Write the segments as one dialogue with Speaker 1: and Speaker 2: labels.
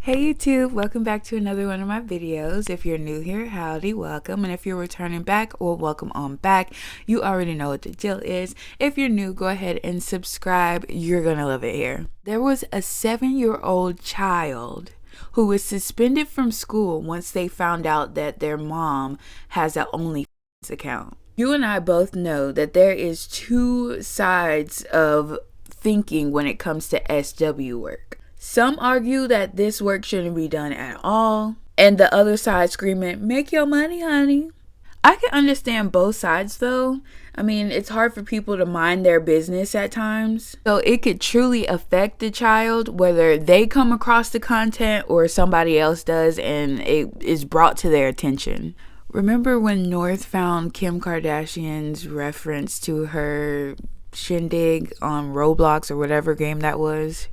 Speaker 1: Hey YouTube, welcome back to another one of my videos. If you're new here, howdy, welcome. And if you're returning back, well, welcome on back. You already know what the deal is. If you're new, go ahead and subscribe. You're gonna love it here. There was a 7-year-old child who was suspended from school once they found out that their mom has an OnlyFans account. You and I both know that there is two sides of thinking when it comes to SW work. Some argue that this work shouldn't be done at all, and the other side screaming, "Make your money, honey." I can understand both sides though. I mean, it's hard for people to mind their business at times. So it could truly affect the child, whether they come across the content or somebody else does and it is brought to their attention. Remember when North found Kim Kardashian's reference to her shindig on Roblox or whatever game that was?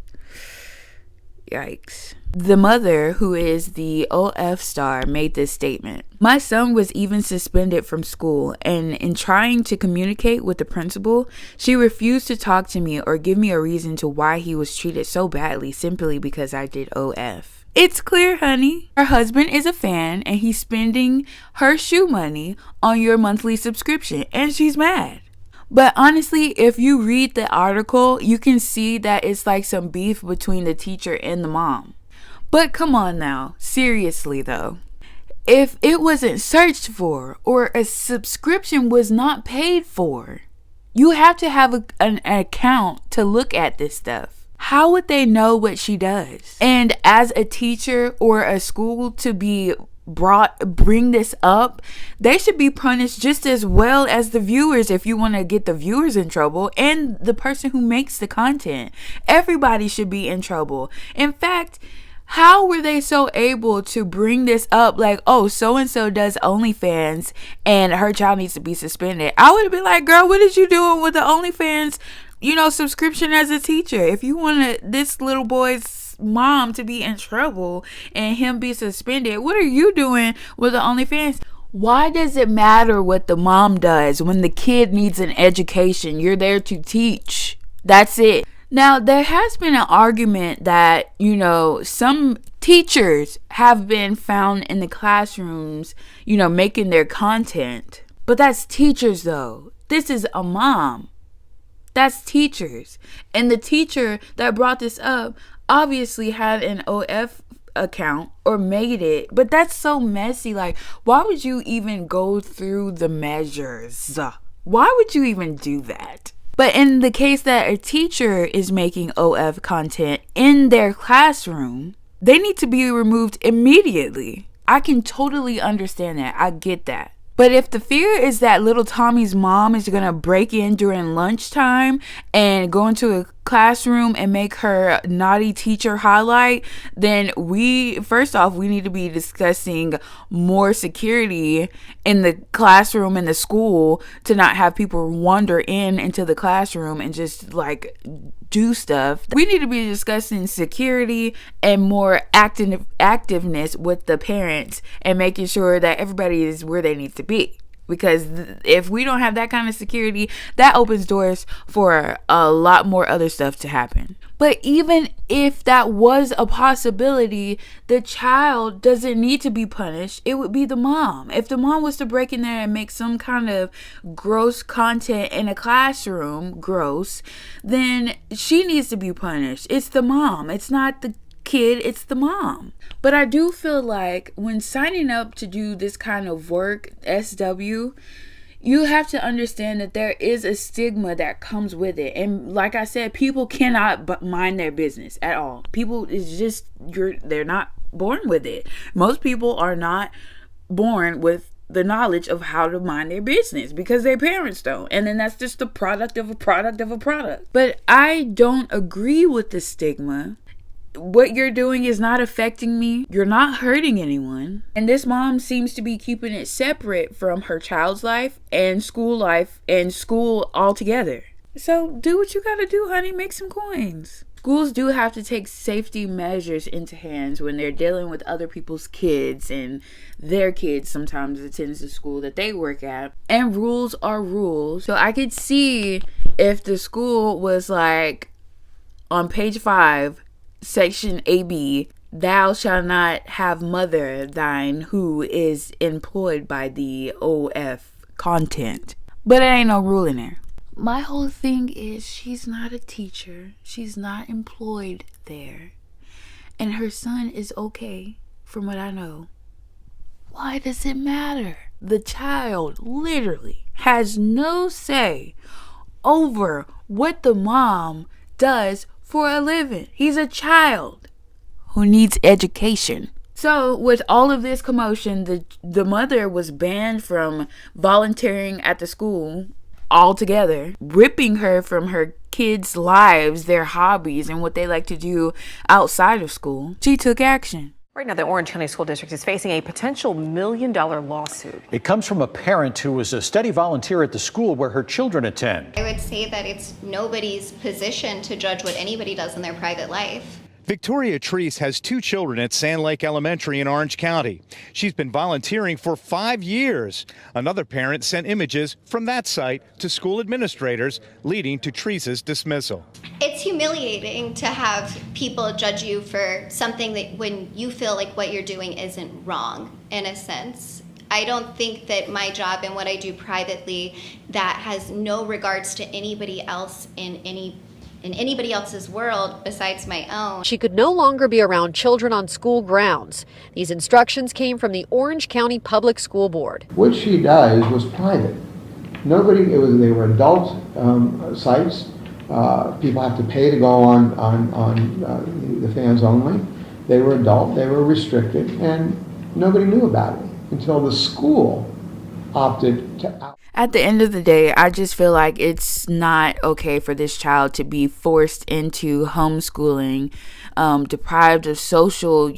Speaker 1: Yikes. The mother, who is the OF star, made this statement. "My son was even suspended from school, and in trying to communicate with the principal, she refused to talk to me or give me a reason to why he was treated so badly simply because I did OF. It's clear, honey. Her husband is a fan, and he's spending her shoe money on your monthly subscription, and she's mad." But honestly, if you read the article, you can see that it's like some beef between the teacher and the mom. But come on now, seriously though. If it wasn't searched for or a subscription was not paid for, you have to have an account to look at this stuff. How would they know what she does? And as a teacher or a school to bring this up, they should be punished just as well as the viewers if you want to get the viewers in trouble and the person who makes the content. Everybody should be in trouble. In fact, how were they so able to bring this up like, oh, so-and-so does OnlyFans and her child needs to be suspended? I would have been like, girl, what is you doing with the OnlyFans, subscription as a teacher? If you want this little boy's mom to be in trouble and him be suspended, what are you doing with the OnlyFans? Why does it matter what the mom does when the kid needs an education? You're there to teach. That's it. Now, there has been an argument that, some teachers have been found in the classrooms, making their content. But that's teachers though. This is a mom. That's teachers. And the teacher that brought this up obviously had an OF account or made it, but that's so messy. Like, why would you even go through the measures? Why would you even do that? But in the case that a teacher is making OF content in their classroom, they need to be removed immediately. I can totally understand that. I get that. But if the fear is that little Tommy's mom is going to break in during lunchtime and go into a classroom and make her naughty teacher highlight, then first off, we need to be discussing more security in the classroom in the school to not have people wander into the classroom and just do stuff. We need to be discussing security and more activeness with the parents and making sure that everybody is where they need to be. Because if we don't have that kind of security, that opens doors for a lot more other stuff to happen. But even if that was a possibility, the child doesn't need to be punished. It would be the mom. If the mom was to break in there and make some kind of gross content in a classroom, then she needs to be punished. It's the mom. It's not the kid, it's the mom. But I do feel like when signing up to do this kind of work, SW, you have to understand that there is a stigma that comes with it. And like I said, people cannot mind their business at all. People is just, they're not born with it. Most people are not born with the knowledge of how to mind their business because their parents don't. And then that's just the product of a product of a product. But I don't agree with the stigma. What you're doing is not affecting me. You're not hurting anyone. And this mom seems to be keeping it separate from her child's life and school altogether. So do what you gotta do, honey. Make some coins. Schools do have to take safety measures into hands when they're dealing with other people's kids, and their kids sometimes attends the school that they work at. And rules are rules. So I could see if the school was like on page 5, section AB, thou shalt not have mother thine who is employed by the OF content. But it ain't no rule in there. My whole thing is she's not a teacher. She's not employed there. And her son is okay, from what I know. Why does it matter? The child literally has no say over what the mom does for a living. He's a child who needs education. So with all of this commotion, the mother was banned from volunteering at the school altogether, ripping her from her kids' lives, their hobbies, and what they like to do outside of school. She took action.
Speaker 2: Right now, the Orange County School District is facing a potential $1 million lawsuit.
Speaker 3: It comes from a parent who was a steady volunteer at the school where her children attend.
Speaker 4: I would say that it's nobody's position to judge what anybody does in their private life.
Speaker 5: Victoria Triece has 2 children at Sand Lake Elementary in Orange County. She's been volunteering for 5 years. Another parent sent images from that site to school administrators, leading to Triece's dismissal.
Speaker 4: It's humiliating to have people judge you for something that when you feel like what you're doing isn't wrong, in a sense. I don't think that my job and what I do privately that has no regards to anybody else in anybody else's world besides my own.
Speaker 6: She could no longer be around children on school grounds. These instructions came from the Orange County Public School Board.
Speaker 7: What she does was private. They were adult sites. People have to pay to go on the fans only. They were adult, they were restricted, and nobody knew about it until the school opted to out.
Speaker 1: At the end of the day, I just feel like it's not okay for this child to be forced into homeschooling, deprived of social,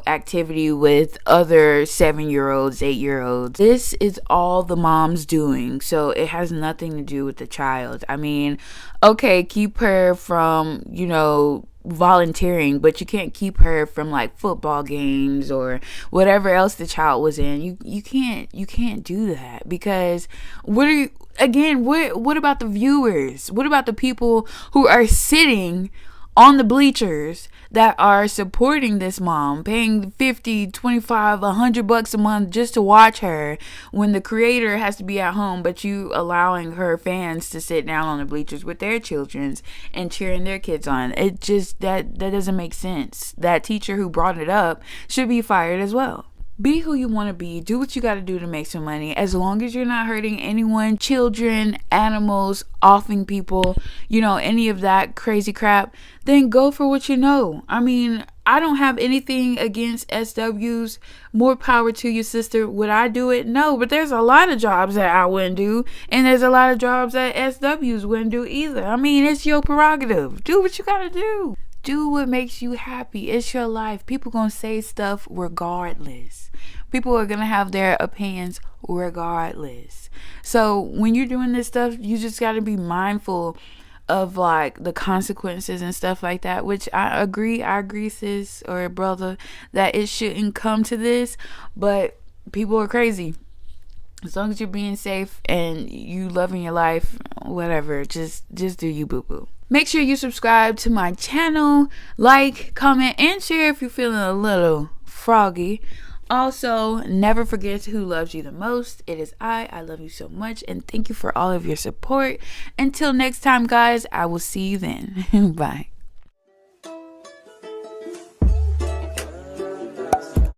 Speaker 1: activity with other 7-year-olds, 8-year-olds. This is all the mom's doing, so it has nothing to do with the child. I mean, okay, keep her from, volunteering, but you can't keep her from like football games or whatever else the child was in. You can't do that, because what about the viewers? What about the people who are sitting on the bleachers that are supporting this mom, paying $50, $25, $100 a month just to watch her, when the creator has to be at home, but you allowing her fans to sit down on the bleachers with their children and cheering their kids on? It just, that doesn't make sense. That teacher who brought it up should be fired as well. Be who you want to be. Do what you got to do to make some money. As long as you're not hurting anyone, children, animals, offing people, any of that crazy crap, then go for what you know. I mean, I don't have anything against SWs. More power to you, sister. Would I do it? No, but there's a lot of jobs that I wouldn't do, and there's a lot of jobs that SWs wouldn't do either. I mean, it's your prerogative. Do what you got to do. Do what makes you happy. It's your life. People gonna say stuff regardless. People are gonna have their opinions regardless. So when you're doing this stuff, you just gotta be mindful of like the consequences and stuff like that, which I agree, sis or brother, that it shouldn't come to this, but people are crazy. As long as you're being safe and you loving your life, whatever, just do you, boo-boo. Make sure you subscribe to my channel, like, comment, and share if you're feeling a little froggy. Also, never forget who loves you the most. It is I love you so much, and thank you for all of your support. Until next time, guys, I will see you then. Bye.